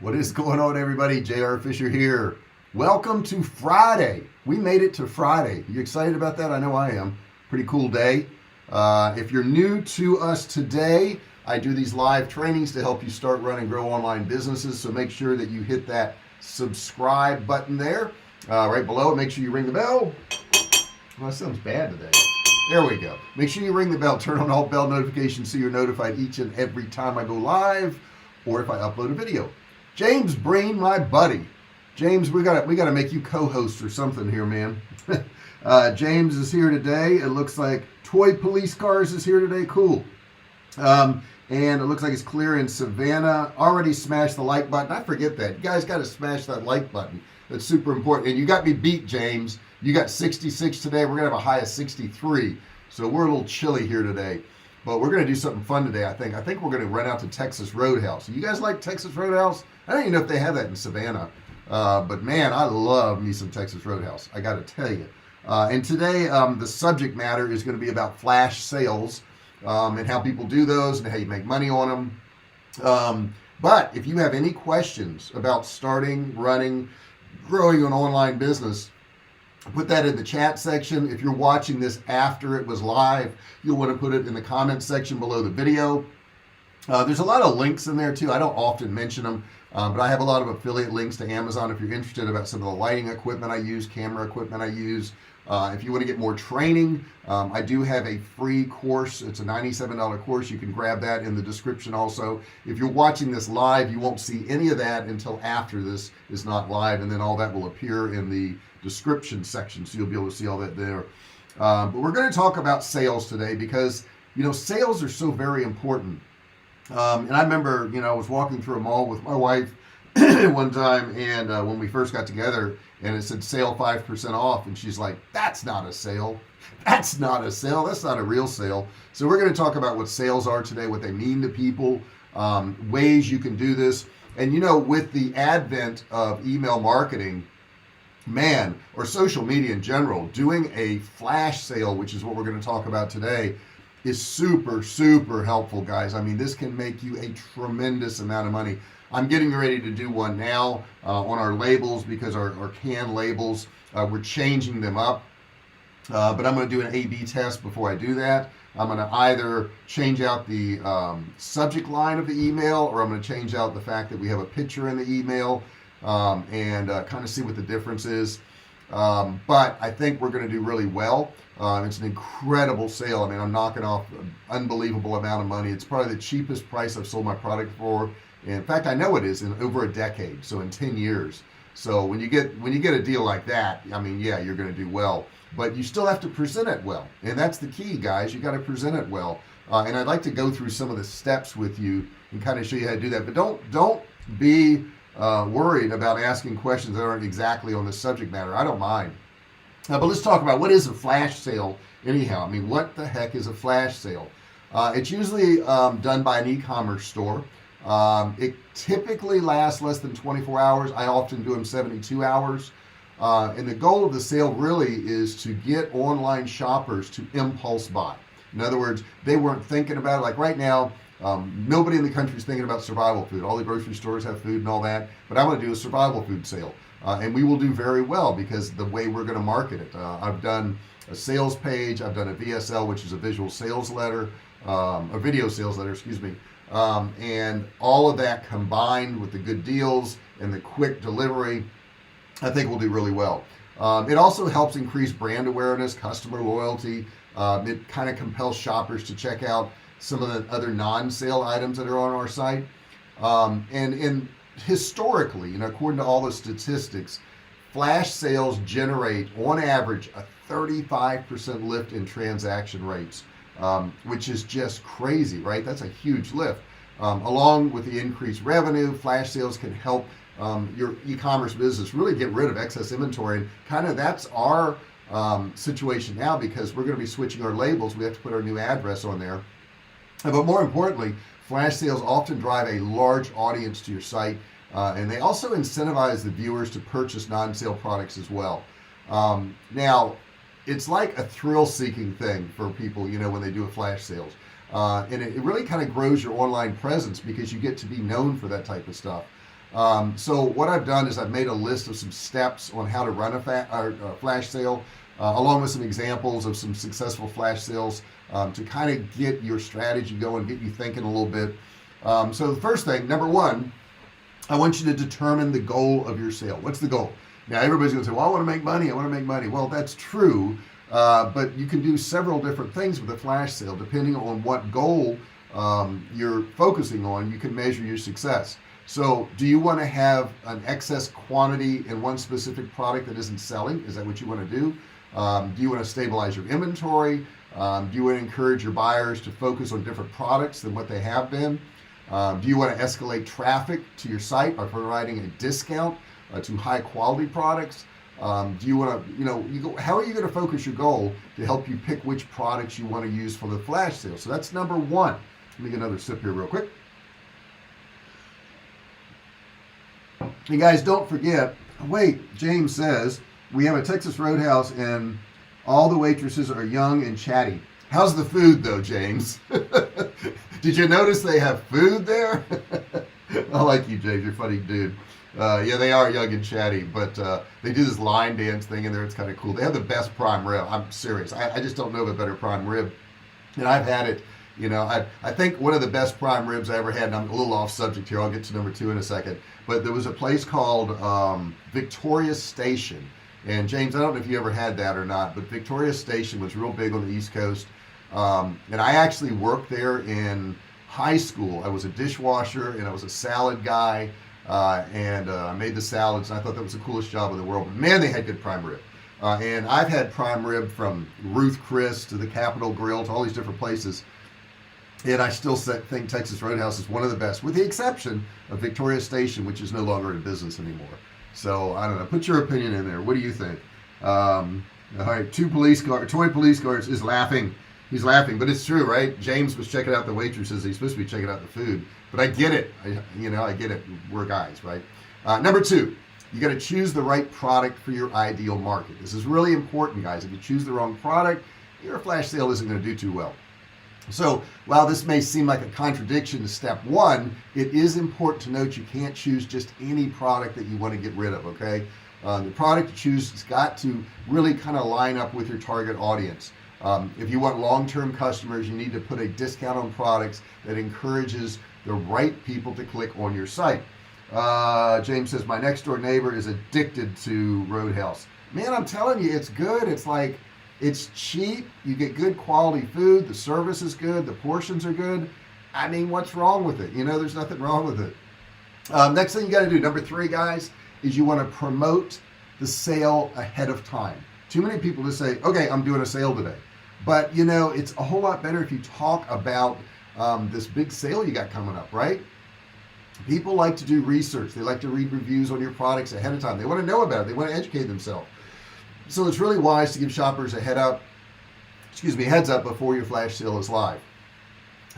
What is going on, everybody? JR Fisher here. Welcome to Friday. We made it to Friday. You excited about that? I know I am. Pretty cool day. If you're new to us today, I do these live trainings to help you start, run, and grow online businesses. So make sure that you hit that subscribe button there right below it. Make sure you ring the bell. Well, that sounds bad today. There we go. Make sure you ring the bell. Turn on all bell notifications so you're notified each and every time I go live or if I upload a video. James Breen, my buddy. James, we gotta make you co-host or something here, man. James is here today. It looks like Toy Police Cars is here today. Cool. And it looks like it's clear in Savannah. Already smashed the like button. I forget that. You guys got to smash that like button. That's super important. And you got me beat, James. You got 66 today. We're gonna have a high of 63. So we're a little chilly here today. But we're going to do something fun today, I think. I think we're going to run out to Texas Roadhouse. You guys like Texas Roadhouse? I don't even know if they have that in Savannah. But man, I love me some Texas Roadhouse. I got to tell you. And today, the subject matter is going to be about flash sales and how people do those and how you make money on them. But if you have any questions about starting, running, growing an online business, put that in the chat section. If you're watching this after it was live, you'll want to put it in the comment section below the video. There's a lot of links in there too. I don't often mention them, but I have a lot of affiliate links to Amazon if you're interested about some of the lighting equipment I use, camera equipment I use. If you want to get more training, I do have a free course. It's a $97 course. You can grab that in the description also. If you're watching this live, you won't see any of that until after this is not live, and then all that will appear in the description section, so you'll be able to see all that there. But we're going to talk about sales today because, you know, sales are so very important. And I remember, you know, I was walking through a mall with my wife one time, and when we first got together, and it said sale 5% off, and she's like, that's not a sale. That's not a sale. That's not a real sale. So we're going to talk about what sales are today, what they mean to people, ways you can do this. And, you know, with the advent of email marketing, man, or social media in general, doing a flash sale, which is what we're going to talk about today, is super, super helpful, guys. I mean, this can make you a tremendous amount of money. I'm getting ready to do one now on our labels because our can labels, we're changing them up. But I'm going to do an A/B test before I do that. I'm going to either change out the subject line of the email, or I'm going to change out the fact that we have a picture in the email, and kind of see what the difference is. But I think we're going to do really well. It's an incredible sale. I mean, I'm knocking off an unbelievable amount of money. It's probably the cheapest price I've sold my product for. In fact, I know it is in over a decade, so in 10 years. So when you get a deal like that, I mean, yeah, you're going to do well, but you still have to present it well. And that's the key, guys. You got to present it well. And I'd like to go through some of the steps with you and kind of show you how to do that. But don't be worried about asking questions that aren't exactly on the subject matter. I don't mind. But let's talk about what is a flash sale anyhow. I mean, what the heck is a flash sale? It's usually done by an e-commerce store. It typically lasts less than 24 hours. I often do them 72 hours. And the goal of the sale really is to get online shoppers to impulse buy. In other words, they weren't thinking about it. Like right now, nobody in the country is thinking about survival food. All the grocery stores have food and all that, but I'm going to do a survival food sale. And we will do very well because the way we're going to market it. I've done a sales page. I've done a VSL, which is a visual sales letter, a video sales letter, excuse me. And all of that combined with the good deals and the quick delivery, I think we'll do really well. It also helps increase brand awareness, customer loyalty. It kind of compels shoppers to check out some of the other non-sale items that are on our site. And historically, you know, according to all the statistics, flash sales generate on average a 35% lift in transaction rates, which is just crazy, right? That's a huge lift. Along with the increased revenue, flash sales can help your e-commerce business really get rid of excess inventory. And kind of that's our situation now, because we're going to be switching our labels. We have to put our new address on there. But more importantly, flash sales often drive a large audience to your site, and they also incentivize the viewers to purchase non-sale products as well. Now, it's like a thrill-seeking thing for people, you know, when they do a flash sales. And it really kind of grows your online presence because you get to be known for that type of stuff. So what I've done is I've made a list of some steps on how to run a flash sale, along with some examples of some successful flash sales, to kind of get your strategy going, get you thinking a little bit. So the first thing, number one, I want you to determine the goal of your sale. What's the goal? Now everybody's going to say, well, I want to make money. I want to make money. Well, that's true. But you can do several different things with a flash sale. Depending on what goal you're focusing on, you can measure your success. So do you want to have an excess quantity in one specific product that isn't selling? Is that what you want to do? Do you want to stabilize your inventory? Do you want to encourage your buyers to focus on different products than what they have been? Do you want to escalate traffic to your site by providing a discount to high quality products? Do you want to, how are you going to focus your goal to help you pick which products you want to use for the flash sale? So that's number one. Let me get another sip here real quick. Hey guys, don't forget, wait, James says, we have a Texas Roadhouse and all the waitresses are young and chatty. How's the food though, James? Did you notice they have food there? I like you, James. You're a funny dude. Yeah, they are young and chatty, but they do this line dance thing in there. It's kind of cool. They have the best prime rib. I'm serious. I just don't know of a better prime rib. And I've had it. I think one of the best prime ribs I ever had, and I'm a little off subject here. I'll get to number two in a second. But there was a place called Victoria Station. And James, I don't know if you ever had that or not, but Victoria Station was real big on the East Coast. And I actually worked there in high school. I was a dishwasher and I was a salad guy, and I made the salads, and I thought that was the coolest job in the world. But man, they had good prime rib. And I've had prime rib from Ruth Chris to the Capitol Grill to all these different places. And I still think Texas Roadhouse is one of the best, with the exception of Victoria Station, which is no longer in business anymore. So I don't know. Put your opinion in there. What do you think? All right, toy police cars is laughing. He's laughing, but it's true, right? James was checking out the waitresses. He's supposed to be checking out the food, but I get it. I get it. We're guys, right? Number two, you got to choose the right product for your ideal market. This is really important, guys. If you choose the wrong product, your flash sale isn't going to do too well. So while this may seem like a contradiction to step one, it is important to note you can't choose just any product that you want to get rid of, okay? The product you choose has got to really kind of line up with your target audience. If you want long-term customers, you need to put a discount on products that encourages the right people to click on your site. James says, my next door neighbor is addicted to Roadhouse. Man, I'm telling you, it's good. It's cheap. You get good quality food. The service is good. The portions are good. I mean, what's wrong with it? There's nothing wrong with it. Next thing you got to do, number three, guys, is you want to promote the sale ahead of time. Too many people just say, okay, I'm doing a sale today. But, it's a whole lot better if you talk about this big sale you got coming up, right? People like to do research. They like to read reviews on your products ahead of time. They want to know about it. They want to educate themselves. So it's really wise to give shoppers a heads up before your flash sale is live.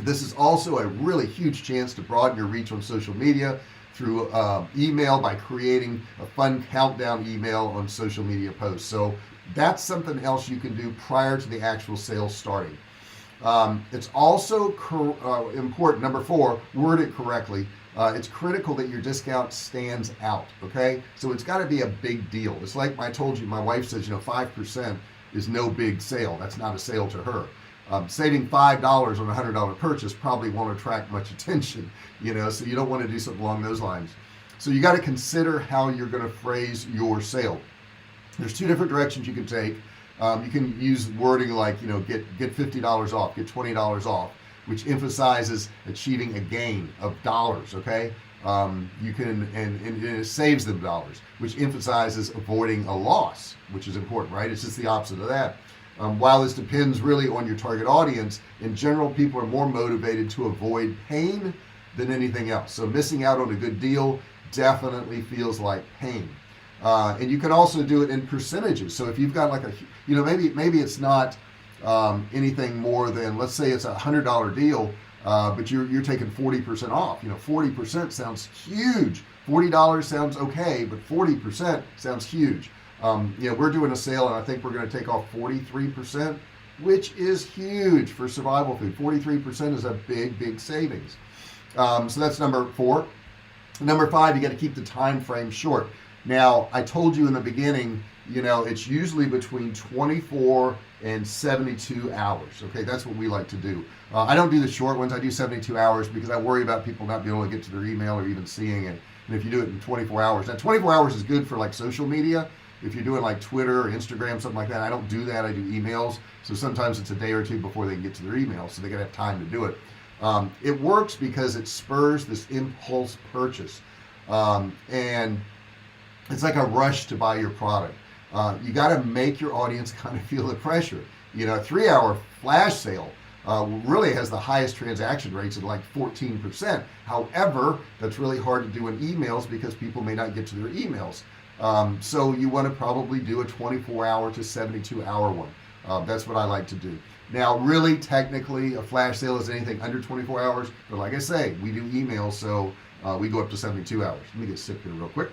This is also a really huge chance to broaden your reach on social media through email by creating a fun countdown email on social media posts. So that's something else you can do prior to the actual sale starting. It's also important, number four, word it correctly. It's critical that your discount stands out, okay? So it's got to be a big deal. It's like I told you, my wife says, 5% is no big sale. That's not a sale to her. Saving $5 on a $100 purchase probably won't attract much attention, so you don't want to do something along those lines. So you got to consider how you're going to phrase your sale. There's two different directions you can take. You can use wording like, get $50 off, get $20 off, which emphasizes achieving a gain of dollars, okay? You can, and it saves them dollars, which emphasizes avoiding a loss, which is important, right? It's just the opposite of that. While this depends really on your target audience, in general, people are more motivated to avoid pain than anything else. So missing out on a good deal definitely feels like pain. And you can also do it in percentages. So if you've got like maybe it's not anything more than, let's say it's a $100 deal, but you're taking 40% off. 40% sounds huge. $40 sounds okay, but 40% sounds huge. We're doing a sale, and I think we're going to take off 43%, which is huge for survival food. 43% is a big savings. So that's number four. Number 5, you got to keep the time frame short. Now, I told you in the beginning, it's usually between 24 and 72 hours. Okay, that's what we like to do. I don't do the short ones. I do 72 hours because I worry about people not being able to get to their email or even seeing it. And if you do it in 24 hours, now 24 hours is good for like social media. If you're doing like Twitter or Instagram, something like that, I don't do that. I do emails. So sometimes it's a day or two before they can get to their emails, so they gotta have time to do it. It works because it spurs this impulse purchase, and it's like a rush to buy your product. You got to make your audience kind of feel the pressure. A 3-hour flash sale really has the highest transaction rates at like 14%. However, that's really hard to do in emails because people may not get to their emails. So you want to probably do a 24-hour to 72-hour one. That's what I like to do. Now, really, technically, a flash sale is anything under 24 hours. But like I say, we do emails, so we go up to 72 hours. Let me get sick here real quick.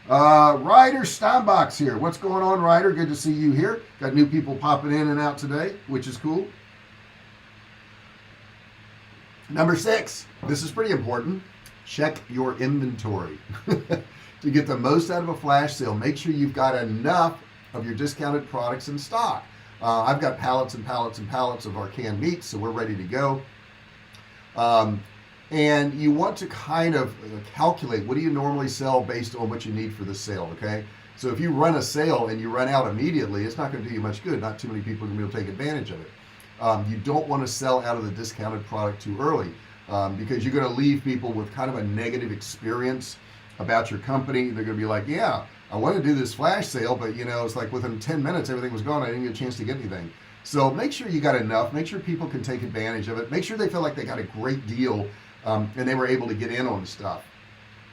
Ryder Steinbox here. What's going on, Ryder? Good to see you here. Got new people popping in and out today, which is cool. Number 6, this is pretty important. Check your inventory. To get the most out of a flash sale, make sure you've got enough of your discounted products in stock. I've got pallets and pallets and pallets of our canned meats, so we're ready to go. And you want to kind of calculate, what do you normally sell based on what you need for the sale, okay? So if you run a sale and you run out immediately, it's not going to do you much good. Not too many people are going to be able to take advantage of it. You don't want to sell out of the discounted product too early, because you're going to leave people with kind of a negative experience about your company. They're going to be like, yeah, I want to do this flash sale, but it's like within 10 minutes everything was gone. I didn't get a chance to get anything. So make sure you got enough. Make sure people can take advantage of it. Make sure they feel like they got a great deal, and they were able to get in on stuff.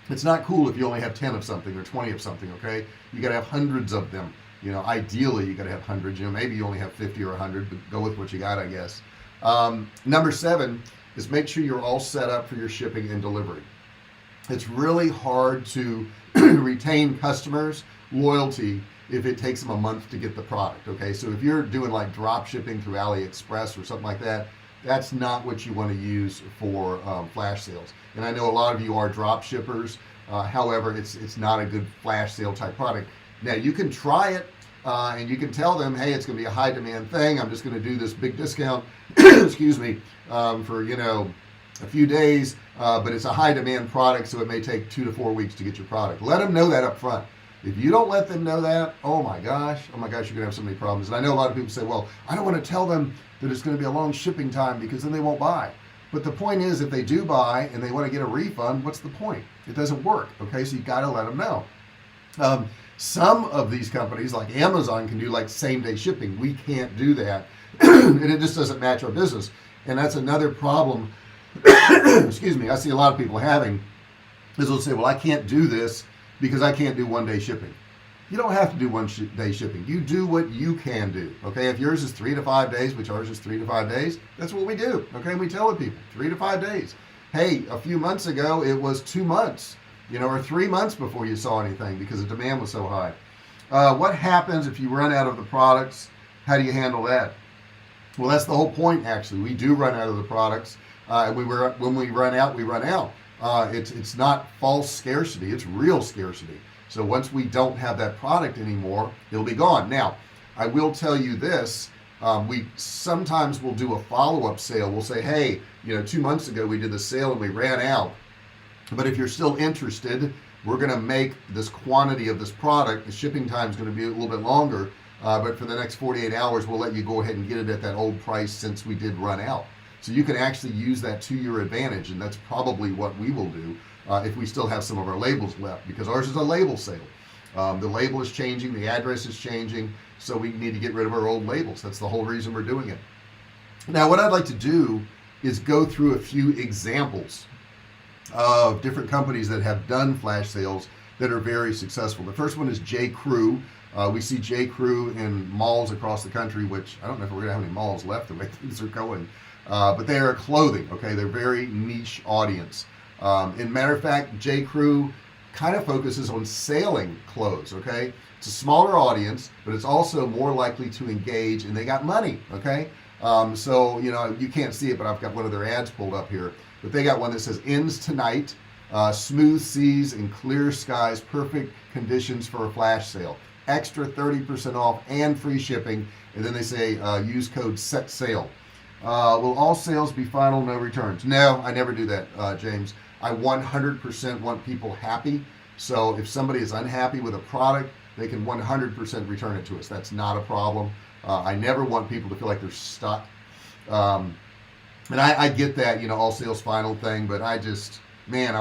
It's not cool if you only have 10 of something or 20 of something, okay? You got to have hundreds of them. Ideally you got to have hundreds. Maybe you only have 50 or 100, but go with what you got, I guess. Number 7 is make sure you're all set up for your shipping and delivery. It's really hard to retain customers' loyalty if it takes them a month to get the product, okay? So if you're doing like drop shipping through AliExpress or something like that, that's not what you want to use for flash sales. And I know a lot of you are drop shippers. However, it's not a good flash sale type product. Now you can try it, and you can tell them, hey, it's going to be a high demand thing. I'm just going to do this big discount, excuse me, for a few days, but it's a high demand product, so it may take 2 to 4 weeks to get your product. Let them know that up front. If you don't let them know that, oh my gosh, you're going to have so many problems. And I know a lot of people say, well, I don't want to tell them that it's going to be a long shipping time because then they won't buy. But the point is, if they do buy and they want to get a refund, what's the point? It doesn't work, okay? So you got to let them know. Some of these companies, like Amazon, can do like same-day shipping. We can't do that, and it just doesn't match our business. And that's another problem, excuse me, I see a lot of people having, is they'll say, well, I can't do this because I can't do one-day shipping. You don't have to do one-day shipping. You do what you can do, okay? If yours is 3 to 5 days, which ours is 3 to 5 days, that's what we do, okay? We tell the people 3 to 5 days. Hey, a few months ago, it was 2 months, or 3 months before you saw anything because the demand was so high. What happens if you run out of the products? How do you handle that? Well, that's the whole point, actually. We do run out of the products. When we run out, we run out. It's not false scarcity, it's real scarcity. So once we don't have that product anymore, it'll be gone. Now, I will tell you this, we sometimes will do a follow-up sale. We'll say, hey, 2 months ago we did the sale and we ran out, but if you're still interested, we're going to make this quantity of this product. The shipping time is going to be a little bit longer, but for the next 48 hours, we'll let you go ahead and get it at that old price since we did run out. So you can actually use that to your advantage, and that's probably what we will do if we still have some of our labels left, because ours is a label sale. The label is changing, the address is changing, so we need to get rid of our old labels. That's the whole reason we're doing it. Now, what I'd like to do is go through a few examples of different companies that have done flash sales that are very successful. The first one is J. Crew. We see J. Crew in malls across the country, which I don't know if we're going to have any malls left the way things are going. But they are clothing, okay? They're very niche audience. In matter of fact, J. Crew kind of focuses on sailing clothes, okay? It's a smaller audience, but it's also more likely to engage, and they got money, okay? So, you can't see it, but I've got one of their ads pulled up here. But they got one that says, ends tonight, Smooth seas and clear skies, perfect conditions for a flash sale. Extra 30% off and free shipping. And then they say use code SETSALE. Will all sales be final, no returns? No, I never do that, James. I 100% want people happy. So if somebody is unhappy with a product, they can 100% return it to us. That's not a problem. I never want people to feel like they're stuck. And I get that, all sales final thing, but I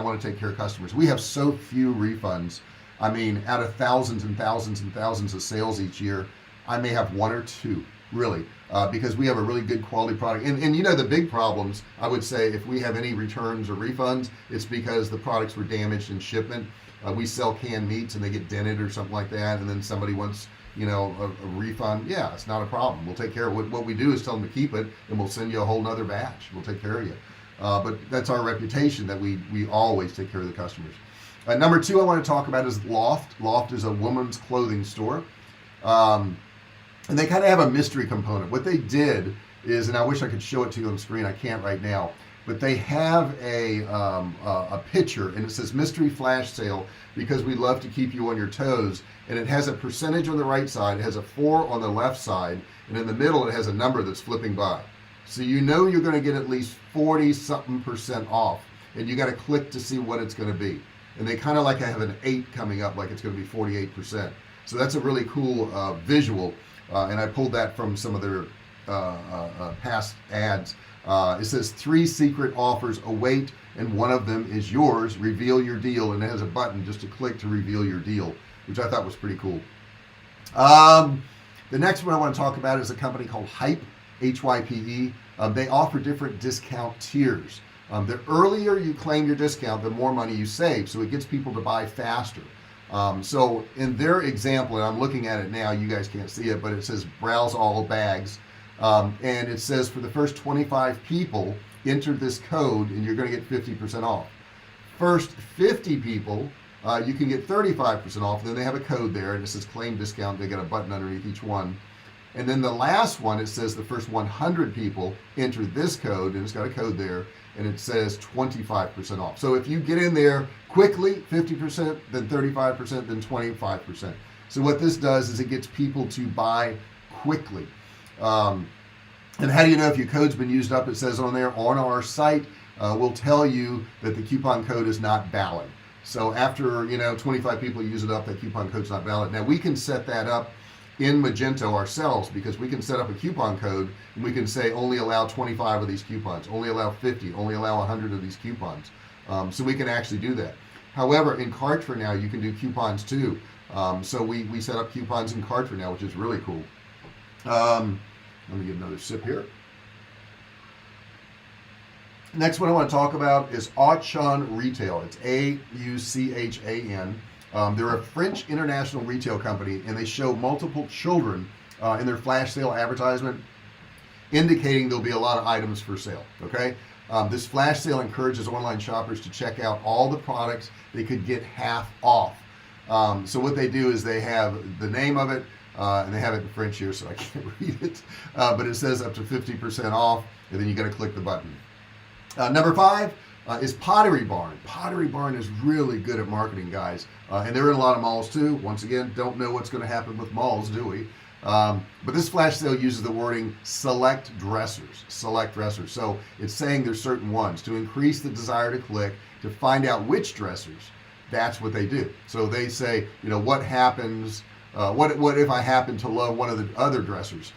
want to take care of customers. We have so few refunds. I mean, out of thousands and thousands and thousands of sales each year, I may have one or two, really, because we have a really good quality product. And the big problems, I would say, if we have any returns or refunds, it's because the products were damaged in shipment. We sell canned meats and they get dented or something like that, and then somebody wants a refund. Yeah, it's not a problem. We'll take care of it. What we do is tell them to keep it, and we'll send you a whole nother batch. We'll take care of you. But that's our reputation, that we always take care of the customers. Number two I want to talk about is Loft. Loft is a woman's clothing store. And they kind of have a mystery component. What they did is, and I wish I could show it to you on the screen, I can't right now, but they have a picture, and it says mystery flash sale because we love to keep you on your toes, and it has a percentage on the right side, it has a 4 on the left side, and in the middle it has a number that's flipping by. So you're going to get at least 40-something% off, and you got to click to see what it's going to be. And they kind of like have an 8 coming up, like it's going to be 48%. So that's a really cool visual, and I pulled that from some of their past ads. It says 3 secret offers await, and one of them is yours. Reveal your deal, and it has a button just to click to reveal your deal, which I thought was pretty cool. The next one I want to talk about is a company called Hype, HYPE. They offer different discount tiers. The earlier you claim your discount, the more money you save, so it gets people to buy faster. So in their example, and I'm looking at it now, you guys can't see it, but it says browse all bags. And it says for the first 25 people, enter this code and you're going to get 50% off. First 50 people, you can get 35% off. Then they have a code there, and it says claim discount. They got a button underneath each one. And then the last one, it says the first 100 people enter this code, and it's got a code there, and it says 25% off. So if you get in there quickly, 50%, then 35%, then 25%. So what this does is it gets people to buy quickly. And how do you know if your code's been used up? It says on there, on our site, we'll tell you that the coupon code is not valid. So after 25 people use it up, that coupon code's not valid. Now we can set that up in Magento ourselves, because we can set up a coupon code and we can say only allow 25 of these coupons, only allow 50, only allow 100 of these coupons. So we can actually do that. However, in Kartra now you can do coupons too. So we set up coupons in Kartra now, which is really cool. Let me get another sip here. Next one I want to talk about is Auchan Retail. It's Auchan. They're a French international retail company, and they show multiple children in their flash sale advertisement, indicating there'll be a lot of items for sale. Okay, this flash sale encourages online shoppers to check out all the products they could get half off. So what they do is they have the name of it, and they have it in French here, so I can't read it, but it says up to 50% off, and then you got to click the button. Number 5 is Pottery Barn. Pottery Barn is really good at marketing, guys, and they're in a lot of malls too. Once again, don't know what's going to happen with malls, do we? But this flash sale uses the wording select dressers. So it's saying there's certain ones to increase the desire to click to find out which dressers. That's what they do. So they say, what happens, what if I happen to love one of the other dressers?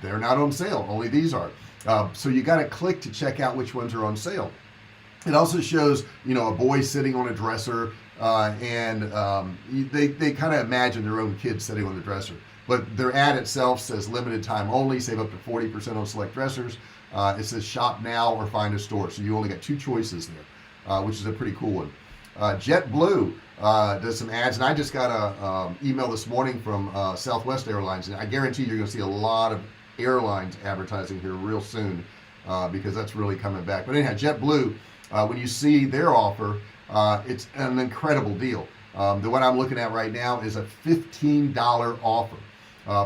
They're not on sale, only these are. So you got to click to check out which ones are on sale. It also shows, a boy sitting on a dresser, and they kind of imagine their own kid sitting on the dresser. But their ad itself says limited time only, save up to 40% on select dressers. It says shop now or find a store. So you only got 2 choices there, which is a pretty cool one. JetBlue does some ads, and I just got a email this morning from Southwest Airlines, and I guarantee you're going to see a lot of airlines advertising here real soon, because that's really coming back. But anyhow, JetBlue, when you see their offer, it's an incredible deal. The one I'm looking at right now is a $15 offer.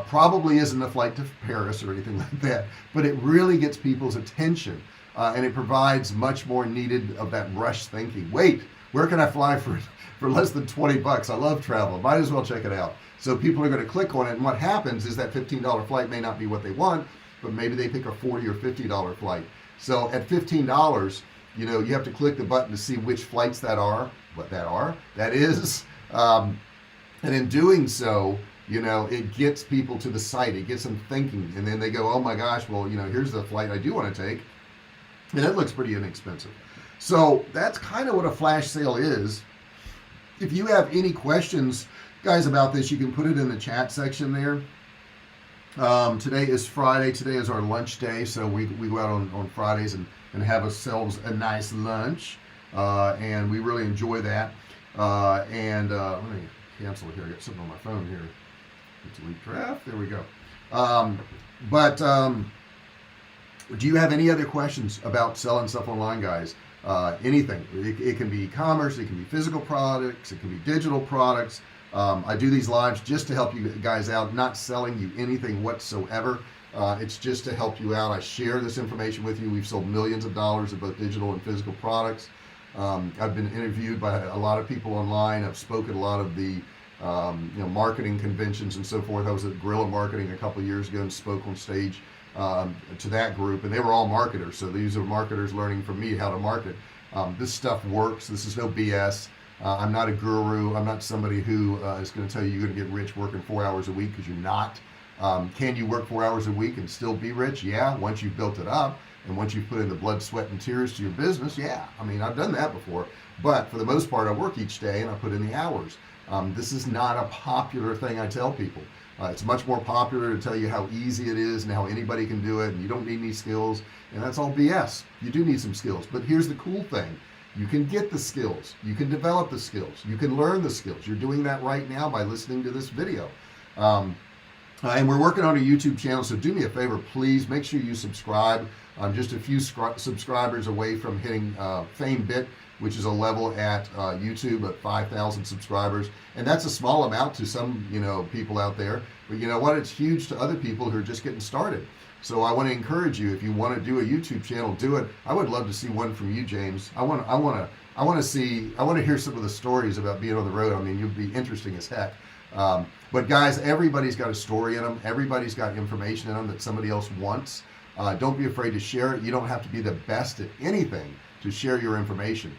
Probably isn't a flight to Paris or anything like that, but it really gets people's attention, and it provides much more needed of that rush thinking. Wait, where can I fly for less than 20 bucks? I love travel. Might as well check it out. So people are going to click on it, and what happens is that $15 flight may not be what they want, but maybe they pick a $40 or $50 flight. So at $15, you know, you have to click the button to see which flights that is. And in doing so, you know, it gets people to the site, it gets them thinking, and then they go, oh my gosh, well, you know, here's the flight I do want to take, and it looks pretty inexpensive. So that's kind of what a flash sale is. If you have any questions, guys, about this, you can put it in the chat section there. Today is Friday. Today is our lunch day, so we go out on Fridays and have ourselves a nice lunch, and we really enjoy that. Let me cancel it here. I got something on my phone here. Delete draft. There we go. Do you have any other questions about selling stuff online, guys? Anything. It can be e-commerce, it can be physical products, it can be digital products. I do these lives just to help you guys out, not selling you anything whatsoever. It's just to help you out. I share this information with you. We've sold millions of dollars of both digital and physical products. I've been interviewed by a lot of people online. I've spoken at a lot of the marketing conventions and so forth. I was at Guerrilla Marketing a couple of years ago and spoke on stage to that group, and they were all marketers. So these are marketers learning from me how to market. This stuff works. This is no BS. I'm not a guru. I'm not somebody who is going to tell you you're going to get rich working 4 hours a week, because you're not. Can you work 4 hours a week and still be rich? Yeah, once you've built it up and once you've put in the blood, sweat, and tears to your business. Yeah, I mean, I've done that before, but for the most part, I work each day and I put in the hours. This is not a popular thing I tell people. It's much more popular to tell you how easy it is and how anybody can do it, and you don't need any skills, and that's all BS. You do need some skills, but here's the cool thing. You can get the skills, you can develop the skills, you can learn the skills. You're doing that right now by listening to this video. And we're working on a YouTube channel, so do me a favor, please make sure you subscribe. I'm just a few subscribers away from hitting Fame Bit, which is a level at YouTube at 5,000 subscribers, and that's a small amount to some people out there, but you know what, it's huge to other people who are just getting started. So I want to encourage you, if you want to do a YouTube channel, do it. I would love to see one from you, James. I want to hear some of the stories about being on the road. I mean, you'd be interesting as heck. But guys, everybody's got a story in them. Everybody's got information in them that somebody else wants. Don't be afraid to share it. You don't have to be the best at anything to share your information.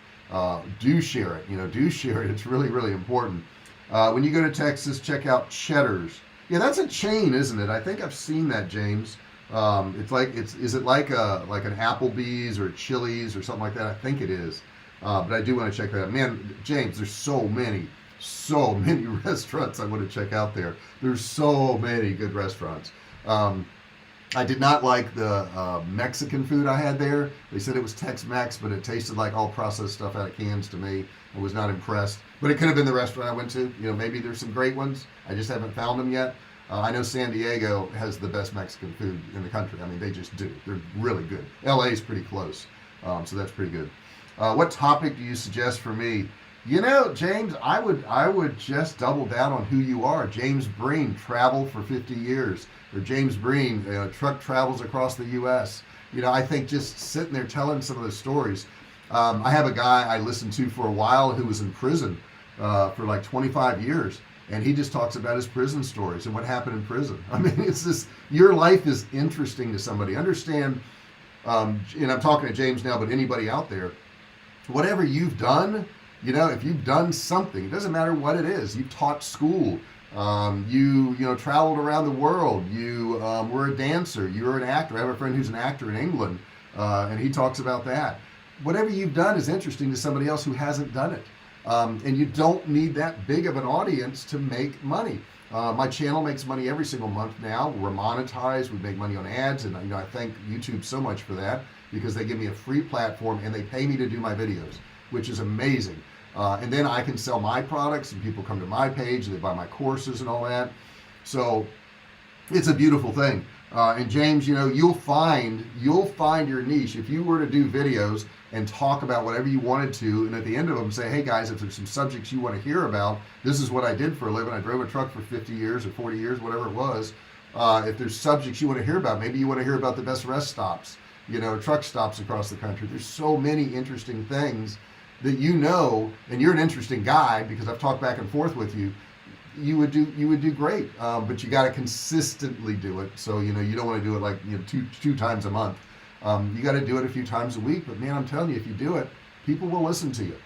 Do share it. Do share it. It's really, really important. When you go to Texas, check out Cheddar's. Yeah, that's a chain, isn't it? I think I've seen that, James. Is it like an Applebee's or a Chili's or something like that? I think it is. But I do want to check that out. Man, James, there's so many restaurants I want to check out there. There's so many good restaurants. I did not like the Mexican food I had there. They said it was Tex-Mex, but it tasted like all processed stuff out of cans to me. I was not impressed. But it could have been the restaurant I went to. Maybe there's some great ones. I just haven't found them yet. I know San Diego has the best Mexican food in the country. I mean, they just do. They're really good. LA is pretty close, so that's pretty good. What topic do you suggest for me? James, I would just double down on who you are. James Breen, traveled for 50 years. Or James Breen, truck travels across the U.S. I think just sitting there telling some of the stories. I have a guy I listened to for a while who was in prison for like 25 years. And he just talks about his prison stories and what happened in prison. I mean, it's this, your life is interesting to somebody. Understand, and I'm talking to James now, but anybody out there, whatever you've done, if you've done something, it doesn't matter what it is. You taught school, you traveled around the world, you were a dancer, you were an actor. I have a friend who's an actor in England, and he talks about that. Whatever you've done is interesting to somebody else who hasn't done it. And you don't need that big of an audience to make money. My channel makes money every single month now. We're monetized. We make money on ads, and I thank YouTube so much for that, because they give me a free platform and they pay me to do my videos, which is amazing. And then I can sell my products, and people come to my page and they buy my courses and all that. So it's a beautiful thing. And James, you'll find your niche. If you were to do videos and talk about whatever you wanted to, and at the end of them say, hey guys, if there's some subjects you want to hear about, this is what I did for a living. I drove a truck for 50 years or 40 years, whatever it was. If there's subjects you want to hear about, maybe you want to hear about the best rest stops, truck stops across the country. There's so many interesting things that you know, and you're an interesting guy because I've talked back and forth with you, you would do great. But you got to consistently do it. So you don't want to do it like two times a month. You got to do it a few times a week. But man, I'm telling you, if you do it, people will listen to you.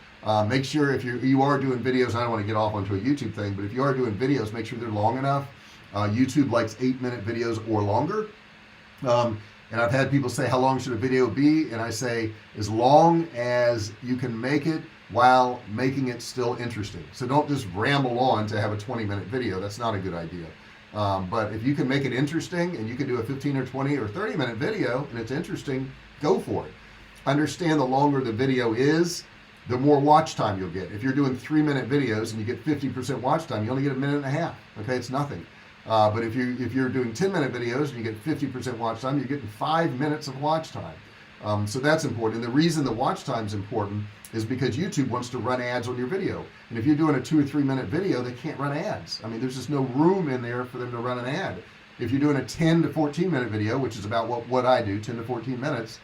Make sure if you are doing videos, I don't want to get off onto a YouTube thing, but if you are doing videos, make sure they're long enough. YouTube likes 8-minute videos or longer. And I've had people say, how long should a video be? And I say, as long as you can make it while making it still interesting. So don't just ramble on to have a 20-minute video. That's not a good idea. But if you can make it interesting and you can do a 15 or 20 or 30-minute video and it's interesting, go for it. Understand the longer the video is, the more watch time you'll get. If you're doing 3-minute videos and you get 50% watch time, you only get a minute and a half. Okay, it's nothing. But if you're doing 10-minute videos and you get 50% watch time, you're getting 5 minutes of watch time. So that's important. And the reason the watch time is important is because YouTube wants to run ads on your video. And if you're doing a 2 or 3 minute video, they can't run ads. I mean, there's just no room in there for them to run an ad. If you're doing a 10 to 14 minute video, which is about what I do, 10 to 14 minutes,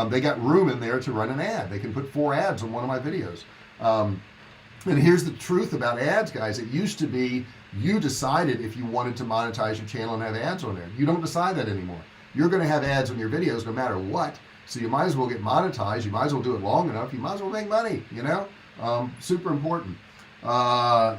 they got room in there to run an ad. They can put 4 ads on one of my videos. And here's the truth about ads, guys. It used to be you decided if you wanted to monetize your channel and have ads on there. You don't decide that anymore. You're going to have ads on your videos no matter what. So you might as well get monetized. You might as well do it long enough. You might as well make money, super important.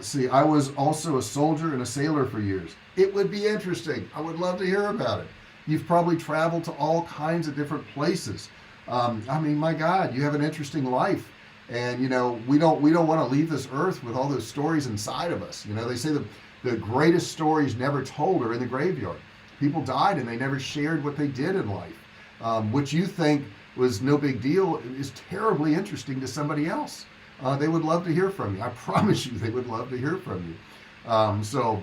See, I was also a soldier and a sailor for years. It would be interesting. I would love to hear about it. You've probably traveled to all kinds of different places. I mean, my God, you have an interesting life. And we don't want to leave this earth with all those stories inside of us. They say the greatest stories never told are in the graveyard. People died and they never shared what they did in life. What you think was no big deal is terribly interesting to somebody else. They would love to hear from you. I promise you, they would love to hear from you. So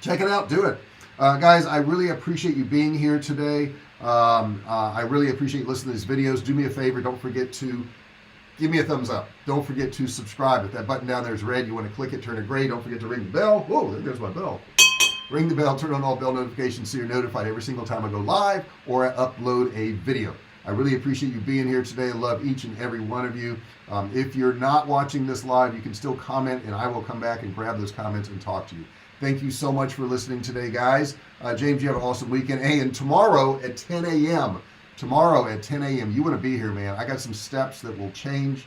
check it out, do it. Guys, I really appreciate you being here today. I really appreciate listening to these videos. Do me a favor, don't forget to give me a thumbs up. Don't forget to subscribe. If that button down there is red, you want to click it, turn it gray. Don't forget to ring the bell. Whoa, there goes my bell. Ring the bell, turn on all bell notifications so you're notified every single time I go live or I upload a video. I really appreciate you being here today. I love each and every one of you. If you're not watching this live, you can still comment and I will come back and grab those comments and talk to you. Thank you so much for listening today, guys. James, you have an awesome weekend. Hey, and tomorrow at 10 a.m., you want to be here, man. I got some steps that will change